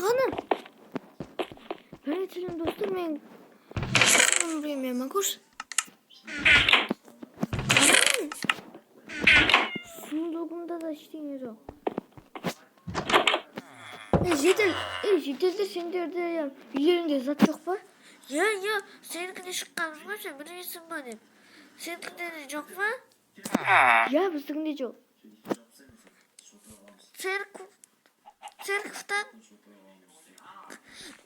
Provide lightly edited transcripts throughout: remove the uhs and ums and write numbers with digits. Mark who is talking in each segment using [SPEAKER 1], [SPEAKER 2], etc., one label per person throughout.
[SPEAKER 1] Hanım. Öğretmenim dostum ben. Buraya koş. Hanım. Sunduğumda da işte yok. Cidden sen de orada ya. Yerinde zat yok mu?
[SPEAKER 2] Ya seninkine şu kalmışsa bir isim benim. Seninkinde de yok mu?
[SPEAKER 1] Ya bizim de yok.
[SPEAKER 2] Церковьтен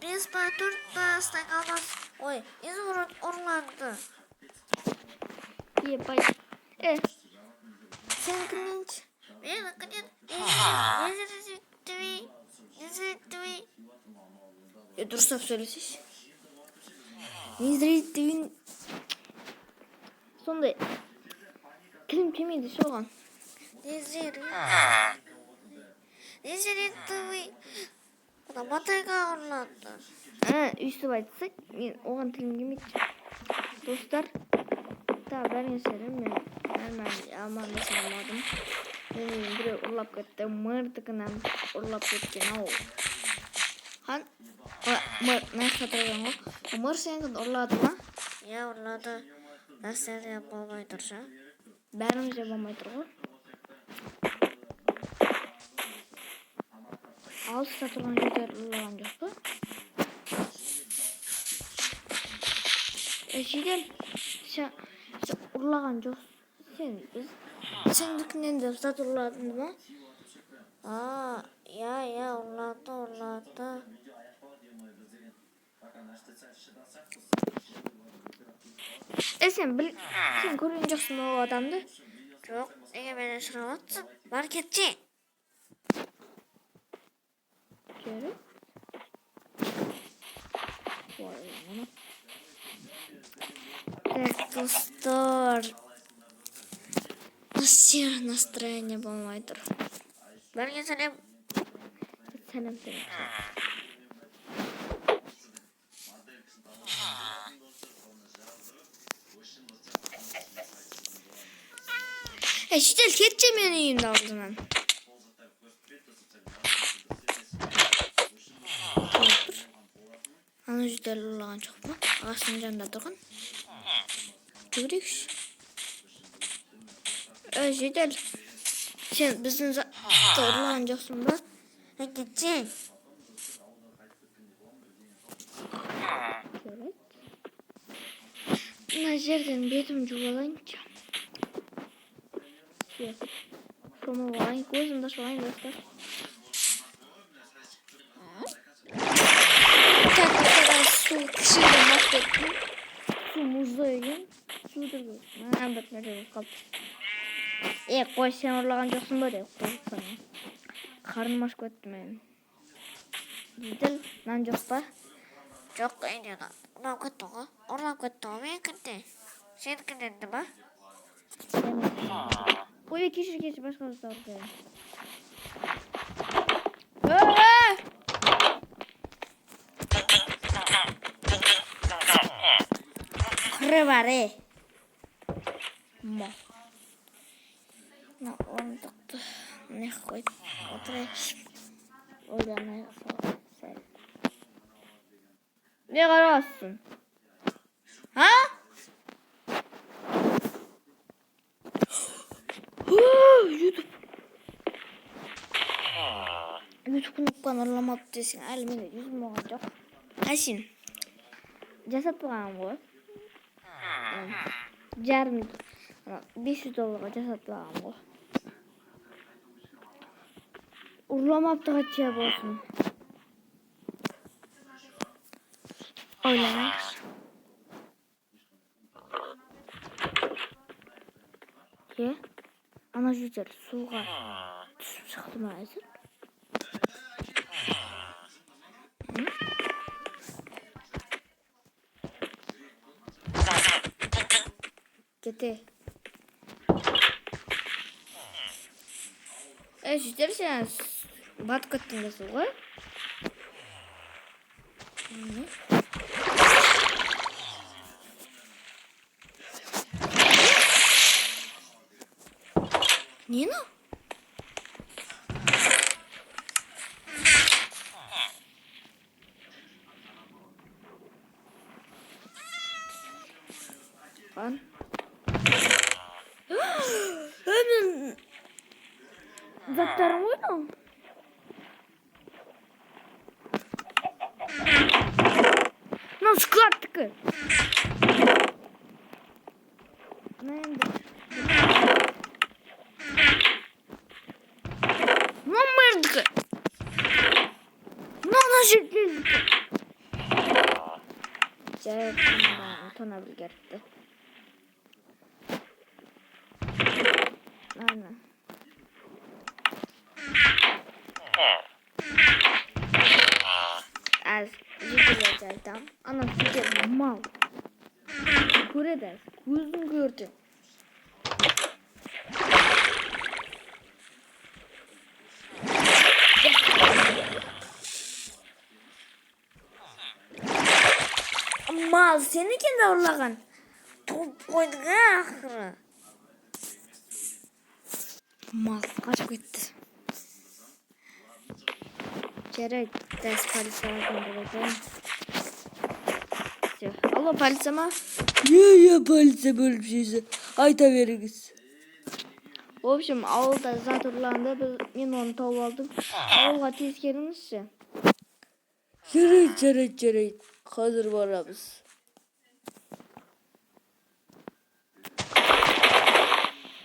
[SPEAKER 2] без батырда стаканас. Ой, изумруд орланды.
[SPEAKER 1] Ебай.
[SPEAKER 2] Сенкинч. Мен кынет. Незритви.
[SPEAKER 1] Дұрыстап сөйлесейші. Незритвин. Сондай. Тілім келмейді соған.
[SPEAKER 2] Незритви. Куда батайга орланды.
[SPEAKER 1] Үстіп айтсақ, мен оған тілім келмейді. Достар, бәріңе сәлем, мен амандаса алмадым. Мені біреу ұрлап кетті, мырдығынан ұрлап кеткен ау. Хан, нәрсе тұрған ғой. Мыр сенің ұрлады ма?
[SPEAKER 2] Я ұрлады. Нәрсе болмай тұрса.
[SPEAKER 1] Бәріміз де болмай тұр ғой. Алыста тұрған жердер ұрлаған жоқ па? Жедел, сен ұрлаған жоқ. Сендікінен де ұстат ұрладың ба?
[SPEAKER 2] Я ұрлады.
[SPEAKER 1] Сен көрген жоқсың ба ол адамды?
[SPEAKER 2] Жоқ, неге мені сұрап отырсың? Бар кетші.
[SPEAKER 1] Көріп? Так, достар. Вообще настроение болмай тұр.
[SPEAKER 2] Бәріңе сәлем.
[SPEAKER 1] Сәлем. Жедел кетші мен үйімді алдынан. Аны жедел ұрлаған жоқ па? Ағасының жанында тұрған. Жүгірейікші. Жедел, сен біздің затты ұрлаған жоқсың ба?
[SPEAKER 2] Кетсең.
[SPEAKER 1] Мына жерден бетім жуалайыншы. Шомылып алайын, көзімді ашылайын достар. Так, су кішігіден бас кеттім. Су мұзды екен. Суды бір нәрсе қалды. Қой, сен ұрлаған жоқсың ба деп қойып. Қарным ашып кетті мен. Жедел, нан жоқ па?
[SPEAKER 2] Жоқ, үйде ұрлап кетті ғой. Ұрлап кетті ғой менікінде. Сенікінде ба?
[SPEAKER 1] Ой, кешір, басқа ұстауды. Қыры бар, Ма. Орындықты не қойып отырайықшы. Ойланайық сәл. Не қарасың? YouTube кнопканы ұрламап десең, әлі менде жүзім оған жоқ. Әсін, жасап тұрғаным ғой. Жарым, $500 жасап тұрғаным ғой. Ұрламап тұрғатшы болсын. Ойланайықшы. Ана жүздер суға түсіп шықты ма әзір? Кете. Жүздер сен батып кеттің бе суға? Нені? Lan. Hemen zatlarım oyunu. Nasıl kılattık? Neydi? Lan mırdık. Lan şekildik. Cahil tona bir gerçekten. Aynen. Az ciddi tam. Ana fikir mal. Kure ders. Gözüm gördü. Mal seni kendi orlagan.
[SPEAKER 2] Top koydun ha ahırı.
[SPEAKER 1] Mal kaçıp gitti. Gerek ders palisama göndereceğim. Alo palisama.
[SPEAKER 3] Ya polise böyle bir şeyse. Ayta veririz.
[SPEAKER 1] В общем, ауылда зат ұрланды, мен оны тауып алдым. Ауылға тез келіңізші.
[SPEAKER 3] Жарайды. Hazır varabız.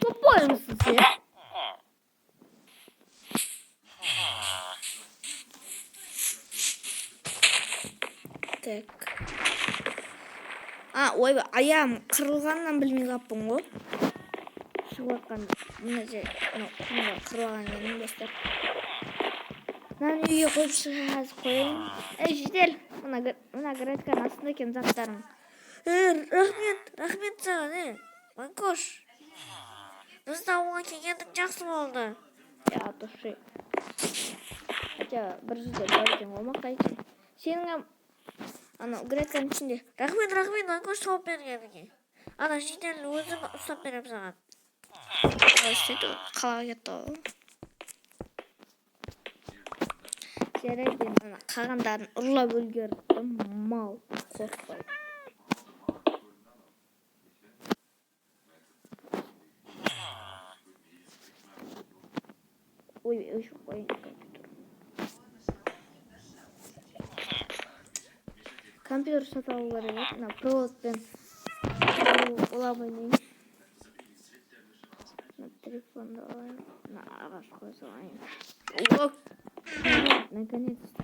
[SPEAKER 1] Тупой мısın sen? Так. Ойбай, аяғым қырылғаннан білмей қаппын ғой. Шығып жатқан мына жер қырылған жерін бастап. Мынаны үйге қойып шығаз қояйын. Жедел, мына гратканың астында екен заттарың.
[SPEAKER 2] Рахмет саған, Манкош. Бізді ауылға келгенің жақсы болды.
[SPEAKER 1] Ya дұрыс. Хотя бір жерде бәрден болмақ қайсы. Сенің ана гратканың ішінде.
[SPEAKER 2] Рахмет, Манкош тауып бергеніңе. Ана жедел өзім ұстап берем саған.
[SPEAKER 1] Сөйтіп қалаға кетті ғой. Жарайды, ана қалғандарын ұрлап үлгерді. Мал қорқпай. Ой, өшіп қойын компьютер. Компьютер сатып алу керек. Мына проводпен улап ойнайын. Телефонды алайын. Мына ағаш қоя салайын. Наконец-то.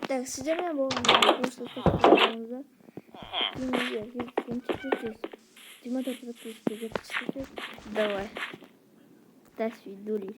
[SPEAKER 1] Так, сіздермен болғанда қоштасып қалғанымызда Давай. До свидули.